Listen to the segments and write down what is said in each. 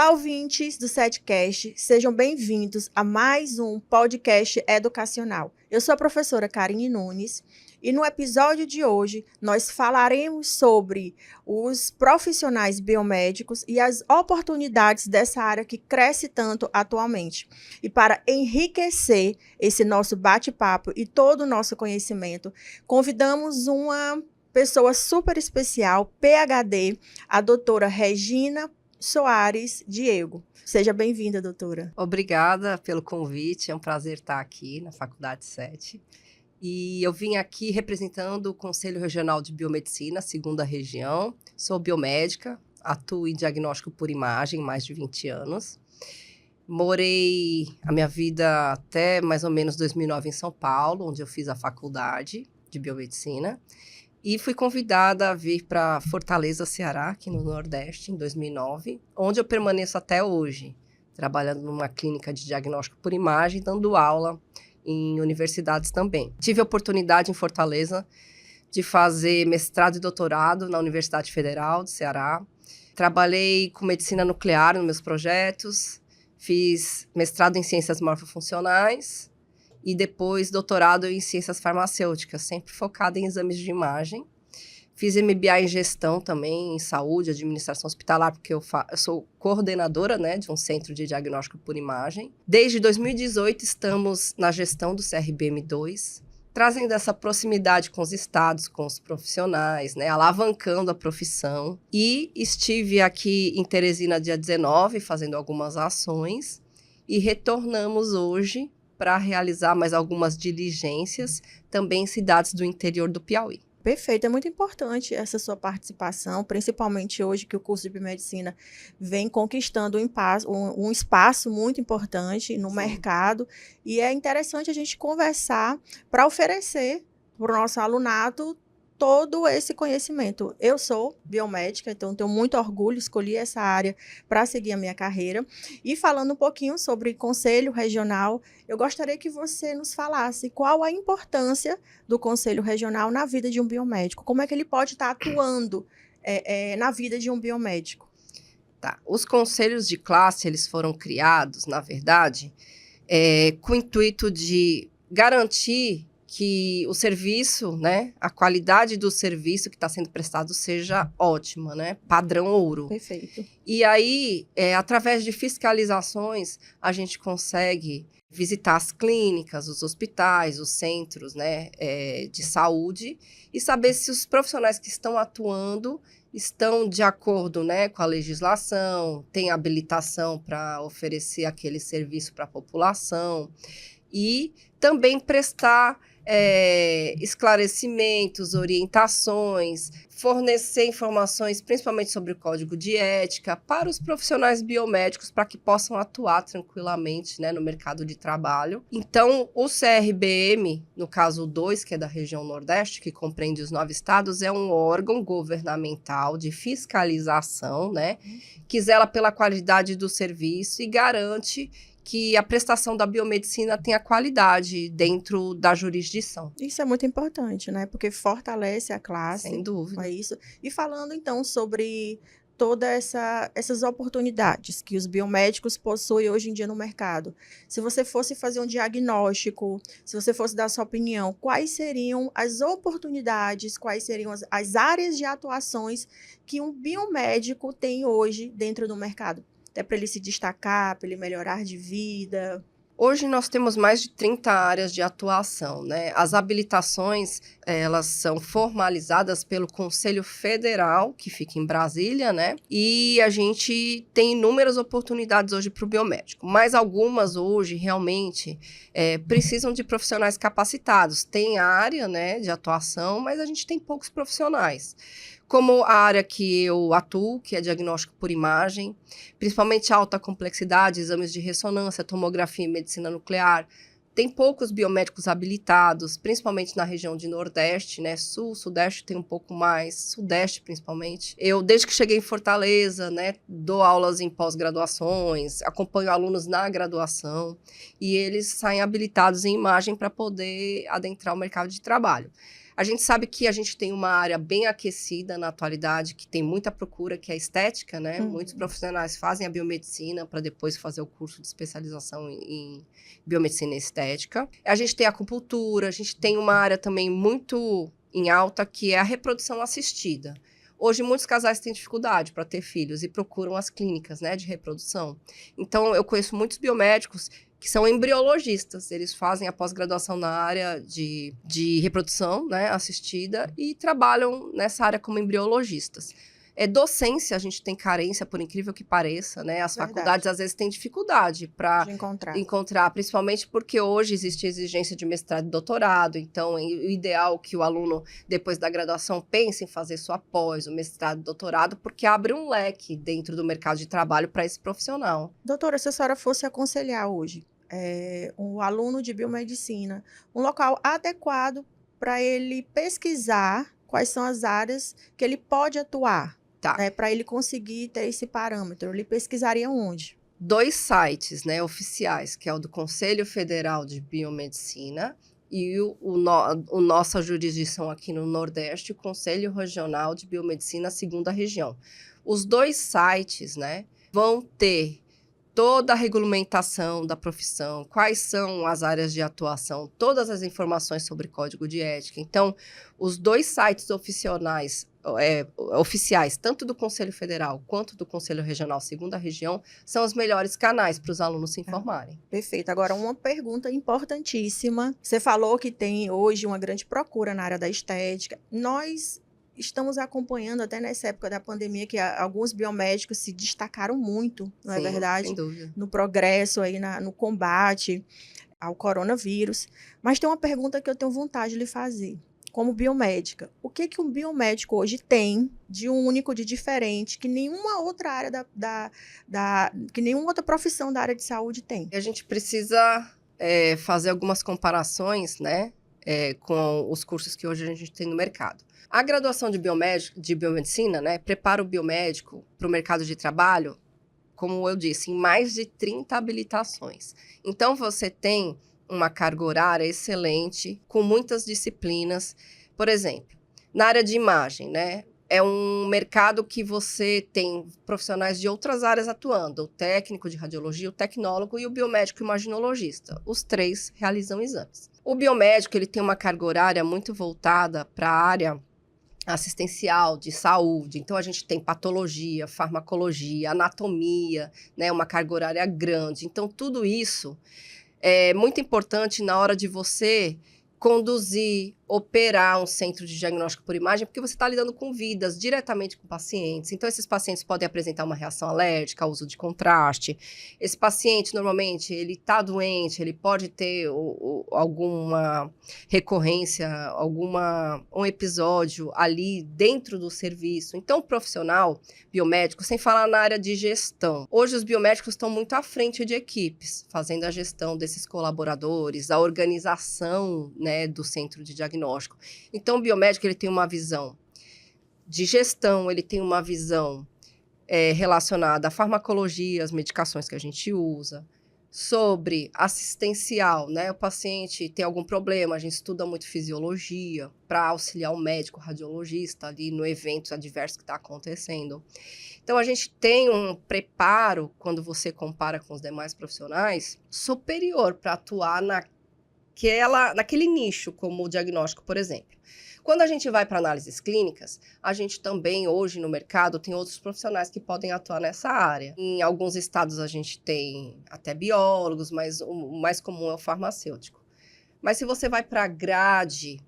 Olá, ouvintes do SETcast, sejam bem-vindos a mais um podcast educacional. Eu sou a professora Karine Nunes e no episódio de hoje nós falaremos sobre os profissionais biomédicos e as oportunidades dessa área que cresce tanto atualmente. E para enriquecer esse nosso bate-papo e todo o nosso conhecimento, convidamos uma pessoa super especial, PhD, a doutora Regina Soares Diego. Seja bem-vinda, doutora. Obrigada pelo convite, é um prazer estar aqui na Faculdade 7. E eu vim aqui representando o Conselho Regional de Biomedicina, segunda região. Sou biomédica, atuo em diagnóstico por imagem, mais de 20 anos. Morei a minha vida até mais ou menos 2009 em São Paulo, onde eu fiz a faculdade de biomedicina. E fui convidada a vir para Fortaleza, Ceará, aqui no Nordeste, em 2009, onde eu permaneço até hoje, trabalhando numa clínica de diagnóstico por imagem, dando aula em universidades também. Tive a oportunidade em Fortaleza de fazer mestrado e doutorado na Universidade Federal do Ceará. Trabalhei com medicina nuclear nos meus projetos, fiz mestrado em ciências morfofuncionais, e depois doutorado em ciências farmacêuticas, sempre focada em exames de imagem. Fiz MBA em gestão também, em saúde, administração hospitalar, porque eu sou coordenadora, né, de um centro de diagnóstico por imagem. Desde 2018 estamos na gestão do CRBM2, trazendo essa proximidade com os estados, com os profissionais, né, alavancando a profissão. E estive aqui em Teresina dia 19, fazendo algumas ações, e retornamos hoje para realizar mais algumas diligências, também em cidades do interior do Piauí. Perfeito, é muito importante essa sua participação, principalmente hoje que o curso de biomedicina vem conquistando um espaço muito importante no mercado, e é interessante a gente conversar para oferecer para o nosso alunato todo esse conhecimento. Eu sou biomédica, então tenho muito orgulho, escolhi essa área para seguir a minha carreira. E falando um pouquinho sobre Conselho Regional, eu gostaria que você nos falasse qual a importância do Conselho Regional na vida de um biomédico. Como é que ele pode estar atuando na vida de um biomédico? Tá. Os conselhos de classe, eles foram criados, na verdade, com o intuito de garantir que o serviço, né, a qualidade do serviço que está sendo prestado seja ótima, né, padrão ouro. Perfeito. E aí, através de fiscalizações, a gente consegue visitar as clínicas, os hospitais, os centros, né, de saúde e saber se os profissionais que estão atuando estão de acordo, né, com a legislação, têm habilitação para oferecer aquele serviço para a população e também prestar esclarecimentos, orientações, fornecer informações, principalmente sobre o código de ética, para os profissionais biomédicos, para que possam atuar tranquilamente, né, no mercado de trabalho. Então, o CRBM, no caso 2, que é da região Nordeste, que compreende os 9 estados, é um órgão governamental de fiscalização, né, que zela pela qualidade do serviço e garante que a prestação da biomedicina tenha qualidade dentro da jurisdição. Isso é muito importante, né? Porque fortalece a classe. Sem dúvida. É isso. E falando, então, sobre todas essas oportunidades que os biomédicos possuem hoje em dia no mercado. Se você fosse fazer um diagnóstico, se você fosse dar sua opinião, quais seriam as oportunidades, quais seriam as áreas de atuações que um biomédico tem hoje dentro do mercado? Até para ele se destacar, para ele melhorar de vida. Hoje nós temos mais de 30 áreas de atuação, né? As habilitações, elas são formalizadas pelo Conselho Federal, que fica em Brasília, né? E a gente tem inúmeras oportunidades hoje para o biomédico, mas algumas hoje realmente precisam de profissionais capacitados. Tem área, né, de atuação, mas a gente tem poucos profissionais. Como a área que eu atuo, que é diagnóstico por imagem, principalmente alta complexidade, exames de ressonância, tomografia e medicina nuclear, tem poucos biomédicos habilitados, principalmente na região de Nordeste, né? Sul, Sudeste tem um pouco mais, Sudeste principalmente. Eu, desde que cheguei em Fortaleza, né, dou aulas em pós-graduações, acompanho alunos na graduação e eles saem habilitados em imagem para poder adentrar o mercado de trabalho. A gente sabe que a gente tem uma área bem aquecida na atualidade, que tem muita procura, que é a estética, né? Muitos profissionais fazem a biomedicina para depois fazer o curso de especialização em biomedicina e estética. A gente tem a acupuntura, a gente tem uma área também muito em alta, que é a reprodução assistida. Hoje, muitos casais têm dificuldade para ter filhos e procuram as clínicas, né, de reprodução. Então, eu conheço muitos biomédicos que são embriologistas. Eles fazem a pós-graduação na área de reprodução, né, assistida, e trabalham nessa área como embriologistas. Docência, a gente tem carência, por incrível que pareça, né? As faculdades, às vezes, têm dificuldade para encontrar, principalmente porque hoje existe exigência de mestrado e doutorado. Então, o ideal é que o aluno, depois da graduação, pense em fazer sua pós, o mestrado e doutorado, porque abre um leque dentro do mercado de trabalho para esse profissional. Doutora, se a senhora fosse aconselhar hoje um aluno de biomedicina, um local adequado para ele pesquisar quais são as áreas que ele pode atuar, para ele conseguir ter esse parâmetro, ele pesquisaria onde? 2 sites, né, oficiais, que é o do Conselho Federal de Biomedicina e nossa jurisdição aqui no Nordeste, o Conselho Regional de Biomedicina, 2ª Região. Os 2 sites, né, vão ter toda a regulamentação da profissão, quais são as áreas de atuação, todas as informações sobre código de ética. Então, os 2 sites oficiais, tanto do Conselho Federal quanto do Conselho Regional 2ª Região, são os melhores canais para os alunos se informarem. Perfeito. Agora, uma pergunta importantíssima. Você falou que tem hoje uma grande procura na área da estética. Nós estamos acompanhando, até nessa época da pandemia, que alguns biomédicos se destacaram muito, não é verdade? Sem dúvida. No progresso, aí no combate ao coronavírus. Mas tem uma pergunta que eu tenho vontade de lhe fazer. Como biomédica, o que um biomédico hoje tem de único, de diferente, que nenhuma outra área que nenhuma outra profissão da área de saúde tem? A gente precisa fazer algumas comparações, né, com os cursos que hoje a gente tem no mercado. A graduação de biomedicina, né, prepara o biomédico para o mercado de trabalho, como eu disse, em mais de 30 habilitações. Então, você tem uma carga horária excelente, com muitas disciplinas. Por exemplo, na área de imagem, né, é um mercado que você tem profissionais de outras áreas atuando, o técnico de radiologia, o tecnólogo e o biomédico imaginologista. Os 3 realizam exames. O biomédico, ele tem uma carga horária muito voltada para a área assistencial, de saúde. Então, a gente tem patologia, farmacologia, anatomia, né, uma carga horária grande. Então, tudo isso é muito importante na hora de você conduzir, operar um centro de diagnóstico por imagem, porque você está lidando com vidas, diretamente com pacientes. Então, esses pacientes podem apresentar uma reação alérgica ao uso de contraste. Esse paciente, normalmente, ele está doente, ele pode ter alguma recorrência, um episódio ali dentro do serviço. Então, o profissional biomédico, sem falar na área de gestão. Hoje, os biomédicos estão muito à frente de equipes, fazendo a gestão desses colaboradores, a organização, né, do centro de diagnóstico. Então, o biomédico, ele tem uma visão de gestão, ele tem uma visão relacionada à farmacologia, as medicações que a gente usa, sobre assistencial, né? O paciente tem algum problema, a gente estuda muito fisiologia para auxiliar o médico, o radiologista ali no evento adverso que está acontecendo. Então, a gente tem um preparo, quando você compara com os demais profissionais, superior para atuar naquele nicho, como o diagnóstico, por exemplo. Quando a gente vai para análises clínicas, a gente também, hoje no mercado, tem outros profissionais que podem atuar nessa área. Em alguns estados a gente tem até biólogos, mas o mais comum é o farmacêutico. Mas se você vai para a grade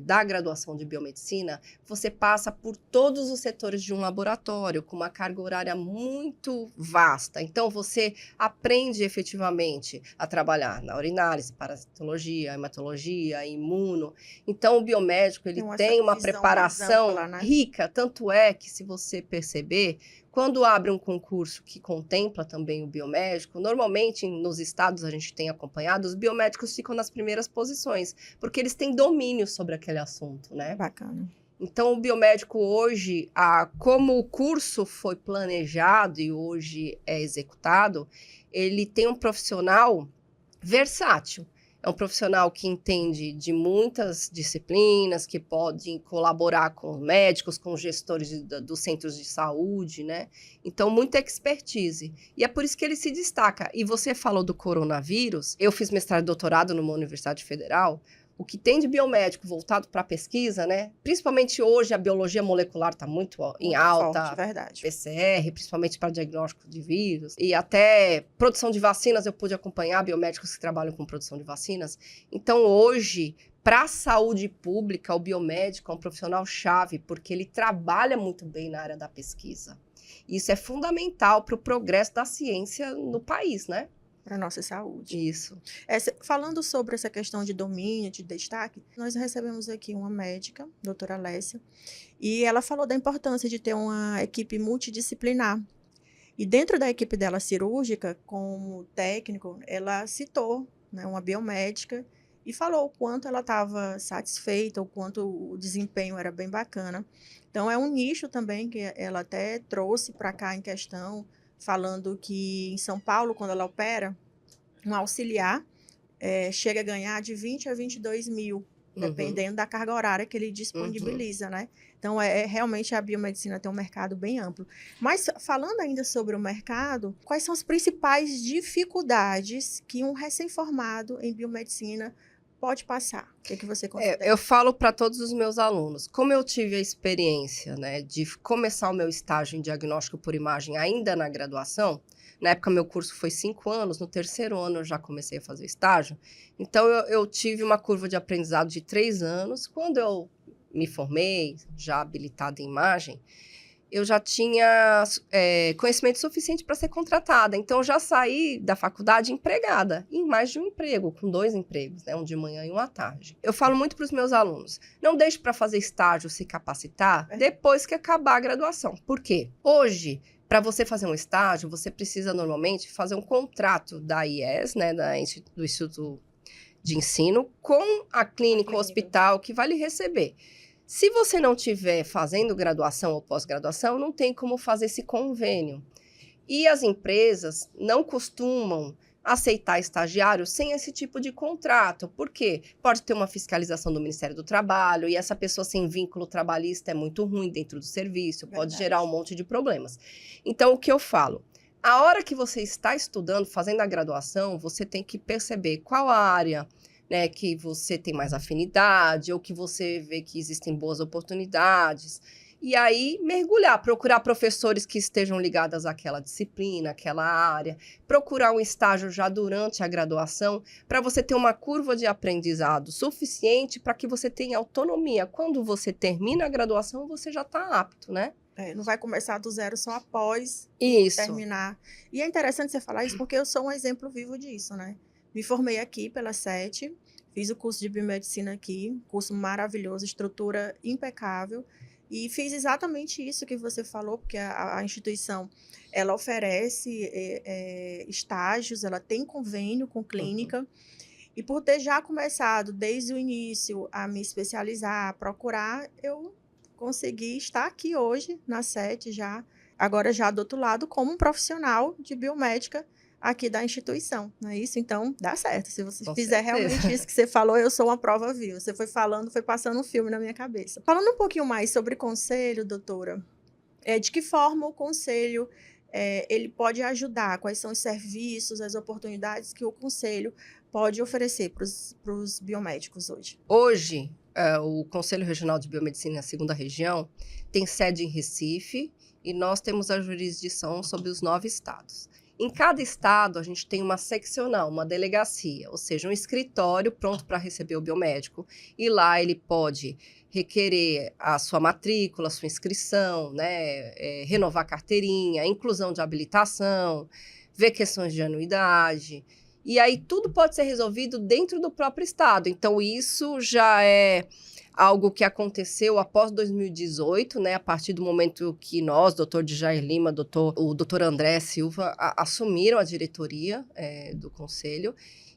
da graduação de biomedicina, você passa por todos os setores de um laboratório, com uma carga horária muito vasta. Então, você aprende efetivamente a trabalhar na urinálise, parasitologia, hematologia, imuno. Então, o biomédico, ele tem uma preparação ampla, né? Rica. Tanto é que, se você perceber, quando abre um concurso que contempla também o biomédico, normalmente nos estados a gente tem acompanhado, os biomédicos ficam nas primeiras posições, porque eles têm domínio sobre aquele assunto, né? Bacana. Então, o biomédico hoje, como o curso foi planejado e hoje é executado, ele tem um profissional versátil. É um profissional que entende de muitas disciplinas, que pode colaborar com médicos, com gestores dos centros de saúde, né? Então, muita expertise. E é por isso que ele se destaca. E você falou do coronavírus. Eu fiz mestrado e doutorado numa universidade federal. O que tem de biomédico voltado para a pesquisa, né? Principalmente hoje a biologia molecular está muito em alta. Forte, verdade. PCR, principalmente para diagnóstico de vírus. E até produção de vacinas eu pude acompanhar biomédicos que trabalham com produção de vacinas. Então hoje, para a saúde pública, o biomédico é um profissional chave, porque ele trabalha muito bem na área da pesquisa. Isso é fundamental para o progresso da ciência no país, né? Para a nossa saúde. Isso. Falando sobre essa questão de domínio, de destaque, nós recebemos aqui uma médica, doutora Alessia, e ela falou da importância de ter uma equipe multidisciplinar. E dentro da equipe dela cirúrgica, como técnico, ela citou, né, uma biomédica e falou o quanto ela estava satisfeita, o quanto o desempenho era bem bacana. Então, é um nicho também que ela até trouxe para cá em questão, falando que em São Paulo, quando ela opera, um auxiliar chega a ganhar de 20 a 22 mil, dependendo da carga horária que ele disponibiliza, né? Então, realmente a biomedicina tem um mercado bem amplo. Mas, falando ainda sobre o mercado, quais são as principais dificuldades que um recém-formado em biomedicina pode passar? O que você considera? Eu falo para todos os meus alunos, como eu tive a experiência, né, de começar o meu estágio em diagnóstico por imagem ainda na graduação, na época meu curso foi 5 anos, no 3º ano eu já comecei a fazer estágio, então eu tive uma curva de aprendizado de 3 anos, quando eu me formei, já habilitada em imagem, eu já tinha conhecimento suficiente para ser contratada. Então, eu já saí da faculdade empregada, em mais de um emprego, com 2 empregos, né? Um de manhã e um à tarde. Eu falo muito para os meus alunos, não deixe para fazer estágio, se capacitar, depois que acabar a graduação. Por quê? Hoje, para você fazer um estágio, você precisa, normalmente, fazer um contrato da IES, né? Do Instituto de Ensino, com a clínica, o hospital, que vai lhe receber. Se você não estiver fazendo graduação ou pós-graduação, não tem como fazer esse convênio. E as empresas não costumam aceitar estagiário sem esse tipo de contrato. Por quê? Pode ter uma fiscalização do Ministério do Trabalho e essa pessoa sem vínculo trabalhista é muito ruim dentro do serviço, pode gerar um monte de problemas. Então, o que eu falo? A hora que você está estudando, fazendo a graduação, você tem que perceber qual a área, né, que você tem mais afinidade, ou que você vê que existem boas oportunidades. E aí, mergulhar, procurar professores que estejam ligados àquela disciplina, àquela área, procurar um estágio já durante a graduação, para você ter uma curva de aprendizado suficiente para que você tenha autonomia. Quando você termina a graduação, você já está apto, né? Não vai começar do zero só após terminar. E é interessante você falar isso, porque eu sou um exemplo vivo disso, né? Me formei aqui pela SET, fiz o curso de biomedicina aqui, curso maravilhoso, estrutura impecável, e fiz exatamente isso que você falou, porque a instituição, ela oferece estágios, ela tem convênio com clínica, e por ter já começado desde o início a me especializar, a procurar, eu consegui estar aqui hoje na SET agora já do outro lado, como um profissional de biomédica aqui da instituição, não é isso? Então, dá certo. Se você fizer realmente isso que você falou, eu sou uma prova viva. Você foi falando, foi passando um filme na minha cabeça. Falando um pouquinho mais sobre conselho, doutora, de que forma o conselho ele pode ajudar? Quais são os serviços, as oportunidades que o conselho pode oferecer para os biomédicos hoje? Hoje, o Conselho Regional de Biomedicina, a 2ª região, tem sede em Recife e nós temos a jurisdição sobre os 9 estados. Em cada estado, a gente tem uma seccional, uma delegacia, ou seja, um escritório pronto para receber o biomédico. E lá ele pode requerer a sua matrícula, a sua inscrição, né, renovar a carteirinha, inclusão de habilitação, ver questões de anuidade. E aí tudo pode ser resolvido dentro do próprio estado. Então, isso já é algo que aconteceu após 2018, né, a partir do momento que nós, doutor Djair Lima, o doutor André Silva, assumiram a diretoria do conselho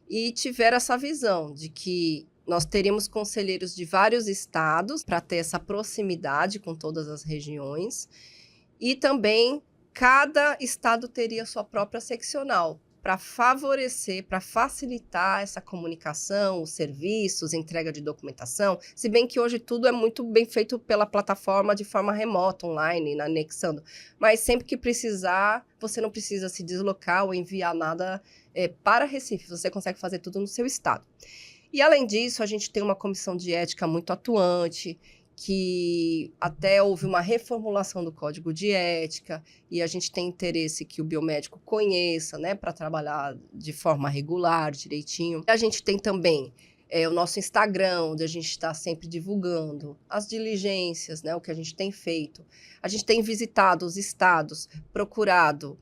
e tiveram essa visão de que nós teríamos conselheiros de vários estados para ter essa proximidade com todas as regiões e também cada estado teria sua própria seccional. para favorecer, para facilitar essa comunicação, os serviços, entrega de documentação, se bem que hoje tudo é muito bem feito pela plataforma de forma remota, online, anexando. Mas sempre que precisar, você não precisa se deslocar ou enviar nada para Recife, você consegue fazer tudo no seu estado. E, além disso, a gente tem uma comissão de ética muito atuante, que até houve uma reformulação do Código de Ética, e a gente tem interesse que o biomédico conheça, né, para trabalhar de forma regular, direitinho. A gente tem também o nosso Instagram, onde a gente está sempre divulgando as diligências, né, o que a gente tem feito. A gente tem visitado os estados, procurado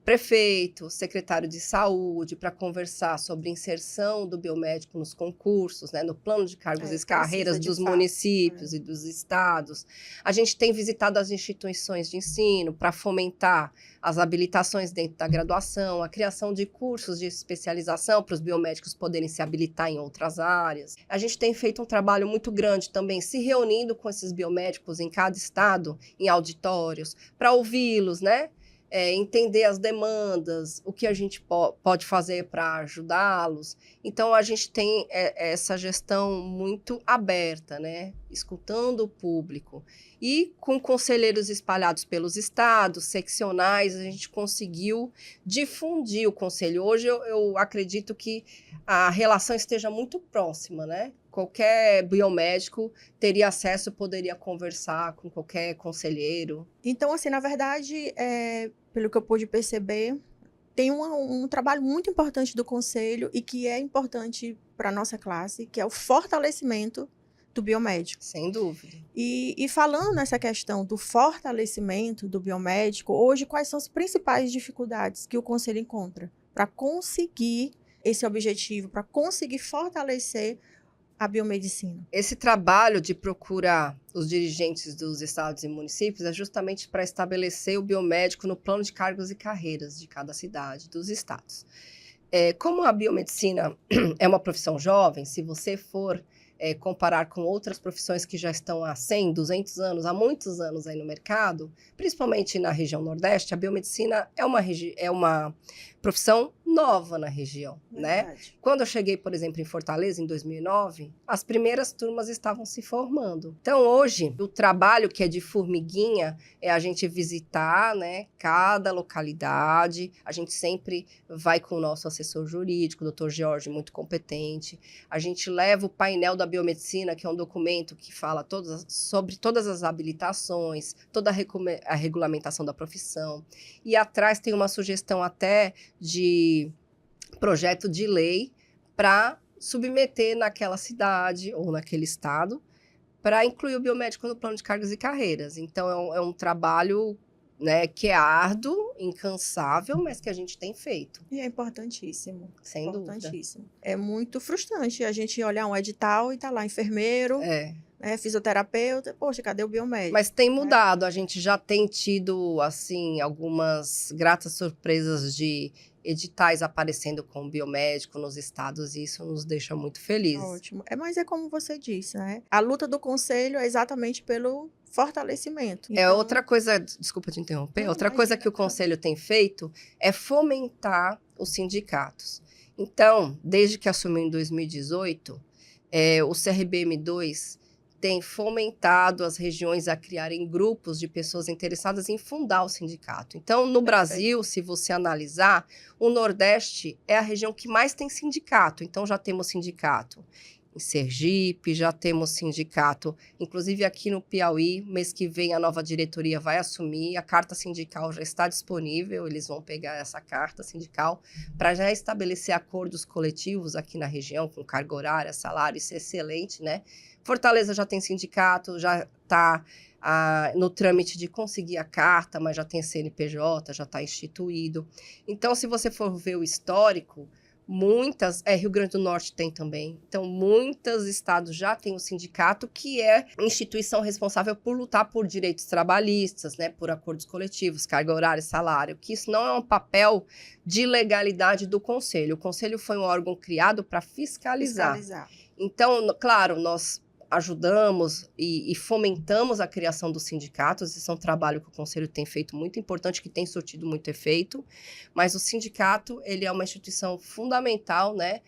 prefeito, secretário de saúde, para conversar sobre inserção do biomédico nos concursos, né, no plano de cargos e carreiras dos municípios e dos estados. A gente tem visitado as instituições de ensino para fomentar as habilitações dentro da graduação, a criação de cursos de especialização para os biomédicos poderem se habilitar em outras áreas. A gente tem feito um trabalho muito grande também, se reunindo com esses biomédicos em cada estado, em auditórios, para ouvi-los, né? Entender as demandas, o que a gente pode fazer para ajudá-los. Então, a gente tem essa gestão muito aberta, né? Escutando o público. E com conselheiros espalhados pelos estados, seccionais, a gente conseguiu difundir o conselho. Hoje, eu acredito que a relação esteja muito próxima, né? Qualquer biomédico teria acesso, poderia conversar com qualquer conselheiro. Então, assim, na verdade, pelo que eu pude perceber, tem um trabalho muito importante do conselho e que é importante para a nossa classe, que é o fortalecimento do biomédico. Sem dúvida. E falando nessa questão do fortalecimento do biomédico, hoje, quais são as principais dificuldades que o conselho encontra para conseguir esse objetivo, para conseguir fortalecer a biomedicina? Esse trabalho de procurar os dirigentes dos estados e municípios é justamente para estabelecer o biomédico no plano de cargos e carreiras de cada cidade, dos estados. Como a biomedicina é uma profissão jovem, se você for comparar com outras profissões que já estão há 100, 200 anos, há muitos anos aí no mercado, principalmente na região Nordeste, a biomedicina é uma profissão nova na região, né? Quando eu cheguei, por exemplo, em Fortaleza, em 2009, as primeiras turmas estavam se formando. Então, hoje, o trabalho que é de formiguinha é a gente visitar, né, cada localidade. A gente sempre vai com o nosso assessor jurídico, o Dr. Jorge, muito competente. A gente leva o painel da biomedicina, que é um documento que fala sobre todas as habilitações, toda a regulamentação da profissão. E atrás tem uma sugestão até de projeto de lei para submeter naquela cidade ou naquele estado para incluir o biomédico no plano de cargos e carreiras. Então, é um trabalho, né, que é árduo, incansável, mas que a gente tem feito. E é importantíssimo. Sem importantíssimo. Dúvida. É muito frustrante a gente olhar um edital e tá lá enfermeiro, fisioterapeuta, poxa, cadê o biomédico? Mas tem mudado, a gente já tem tido, assim, algumas gratas surpresas de editais aparecendo com biomédico nos estados, e isso nos deixa muito felizes. Ótimo. Mas é como você disse, né? A luta do conselho é exatamente pelo fortalecimento. Então... outra coisa, desculpa te interromper, outra coisa que o conselho tem feito é fomentar os sindicatos. Então, desde que assumiu em 2018, o CRBM2 tem fomentado as regiões a criarem grupos de pessoas interessadas em fundar o sindicato. Então, no Brasil, se você analisar, o Nordeste é a região que mais tem sindicato. Então, já temos sindicato em Sergipe, já temos sindicato, inclusive aqui no Piauí, mês que vem a nova diretoria vai assumir, a carta sindical já está disponível, eles vão pegar essa carta sindical para já estabelecer acordos coletivos aqui na região, com carga horária, salário, isso é excelente, né? Fortaleza já tem sindicato, já está no trâmite de conseguir a carta, mas já tem CNPJ, já está instituído. Então, se você for ver o histórico, Rio Grande do Norte tem também. Então, muitos estados já têm o sindicato, que é a instituição responsável por lutar por direitos trabalhistas, né, por acordos coletivos, carga horária, salário, que isso não é um papel de legalidade do conselho. O conselho foi um órgão criado para fiscalizar. Então, claro, nós ajudamos e fomentamos a criação dos sindicatos. Esse é um trabalho que o Conselho tem feito muito importante, que tem surtido muito efeito. Mas o sindicato, ele é uma instituição fundamental, né,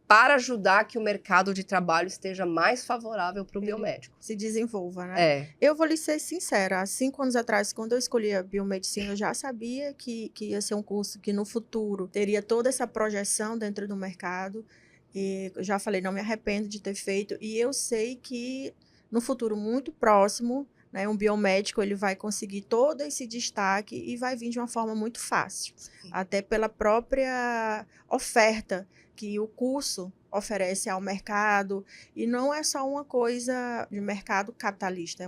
para ajudar que o mercado de trabalho esteja mais favorável para o biomédico. Se desenvolva, né? Eu vou lhe ser sincera, há 5 anos atrás, quando eu escolhi a biomedicina, eu já sabia que ia ser um curso que no futuro teria toda essa projeção dentro do mercado. E eu já falei, não me arrependo de ter feito. E eu sei que no futuro muito próximo, né, um biomédico ele vai conseguir todo esse destaque e vai vir de uma forma muito fácil. Sim. Até pela própria oferta que o curso oferece ao mercado, e não é só uma coisa de mercado capitalista,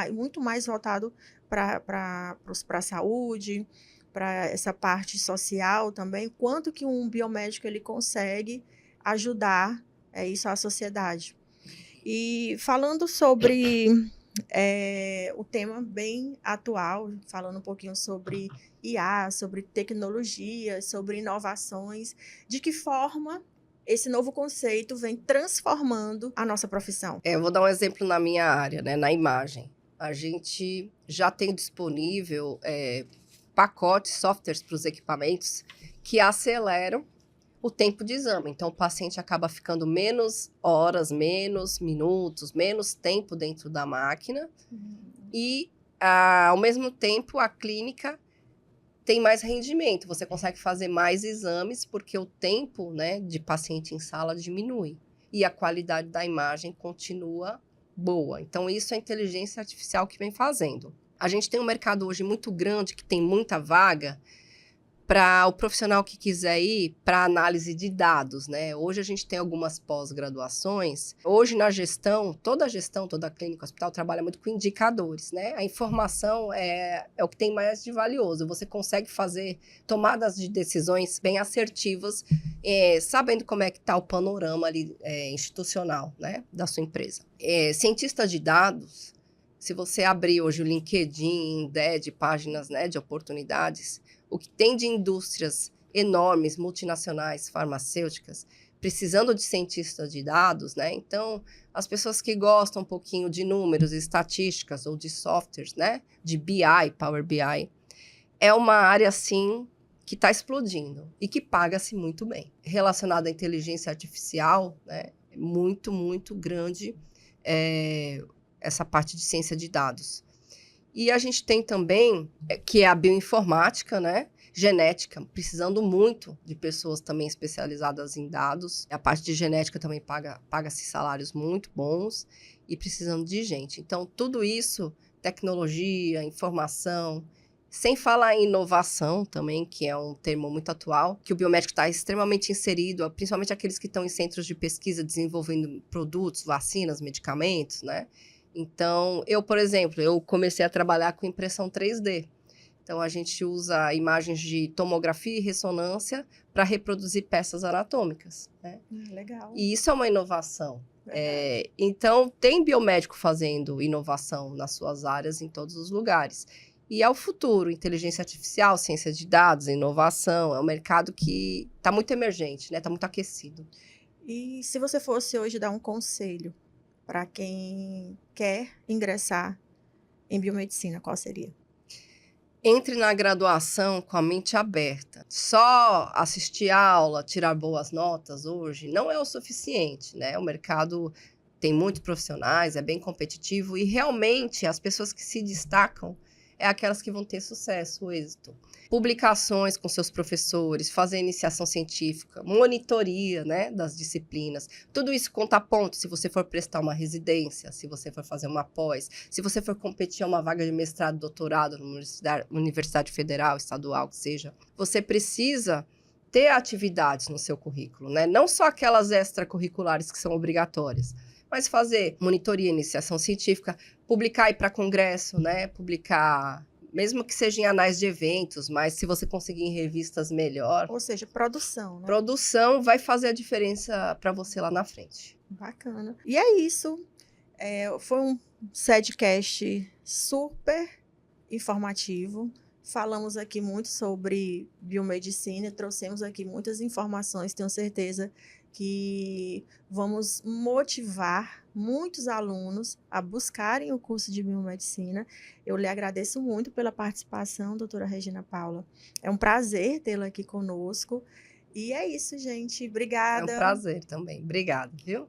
muito mais voltado para a saúde, para essa parte social também, quanto que um biomédico ele consegue ajudar isso à sociedade. E falando sobre o tema bem atual, falando um pouquinho sobre IA, sobre tecnologia, sobre inovações, de que forma esse novo conceito vem transformando a nossa profissão? Eu vou dar um exemplo na minha área, né, na imagem. A gente já tem disponível pacotes, softwares para os equipamentos que aceleram o tempo de exame. Então, o paciente acaba ficando menos horas, menos minutos, menos tempo dentro da máquina. E, ao mesmo tempo, a clínica tem mais rendimento. Você consegue fazer mais exames porque o tempo, né, de paciente em sala diminui. E a qualidade da imagem continua boa. Então, isso é a inteligência artificial que vem fazendo. A gente tem um mercado hoje muito grande, que tem muita vaga, para o profissional que quiser ir para análise de dados, né? Hoje a gente tem algumas pós-graduações. Hoje na gestão, toda a clínica, hospital trabalha muito com indicadores, né? A informação é o que tem mais de valioso. Você consegue fazer tomadas de decisões bem assertivas, sabendo como é que está o panorama ali, institucional, né, da sua empresa. Cientista de dados, se você abrir hoje o LinkedIn, Indeed, páginas, né, de oportunidades, o que tem de indústrias enormes, multinacionais, farmacêuticas, precisando de cientistas de dados, né? Então, as pessoas que gostam um pouquinho de números, estatísticas ou de softwares, né? De BI, Power BI, é uma área, sim, que está explodindo e que paga-se muito bem. Relacionada à inteligência artificial, né? Muito, muito grande essa parte de ciência de dados. E a gente tem também, que é a bioinformática, né? Genética, precisando muito de pessoas também especializadas em dados. A parte de genética também paga-se salários muito bons e precisando de gente. Então, tudo isso, tecnologia, informação, sem falar em inovação também, que é um termo muito atual, que o biomédico está extremamente inserido, principalmente aqueles que estão em centros de pesquisa desenvolvendo produtos, vacinas, medicamentos, né? Então, por exemplo, eu comecei a trabalhar com impressão 3D. Então, a gente usa imagens de tomografia e ressonância para reproduzir peças anatômicas, né? Legal. E isso é uma inovação. Então, tem biomédico fazendo inovação nas suas áreas em todos os lugares. E é o futuro, inteligência artificial, ciência de dados, inovação, é um mercado que está muito emergente, né? Está muito aquecido. E se você fosse hoje dar um conselho para quem quer ingressar em biomedicina, qual seria? Entre na graduação com a mente aberta. Só assistir aula, tirar boas notas hoje não é o suficiente, né? O mercado tem muitos profissionais, é bem competitivo e realmente as pessoas que se destacam é aquelas que vão ter sucesso, o êxito. Publicações com seus professores, fazer iniciação científica, monitoria, né, das disciplinas. Tudo isso conta ponto se você for prestar uma residência, se você for fazer uma pós, se você for competir a uma vaga de mestrado, doutorado numa universidade federal, estadual, que seja. Você precisa ter atividades no seu currículo, né? Não só aquelas extracurriculares que são obrigatórias, mas fazer monitoria, iniciação científica, publicar ir para congresso, né? Publicar, mesmo que seja em anais de eventos, mas se você conseguir em revistas, melhor. Ou seja, produção, né? Produção vai fazer a diferença para você lá na frente. Bacana. E é isso. Foi um Sedcast super informativo. Falamos aqui muito sobre biomedicina, trouxemos aqui muitas informações. Tenho certeza que vamos motivar muitos alunos a buscarem o curso de biomedicina. Eu lhe agradeço muito pela participação, doutora Regina Paula. É um prazer tê-la aqui conosco. E é isso, gente. É um Obrigada. prazer também. Obrigada, viu?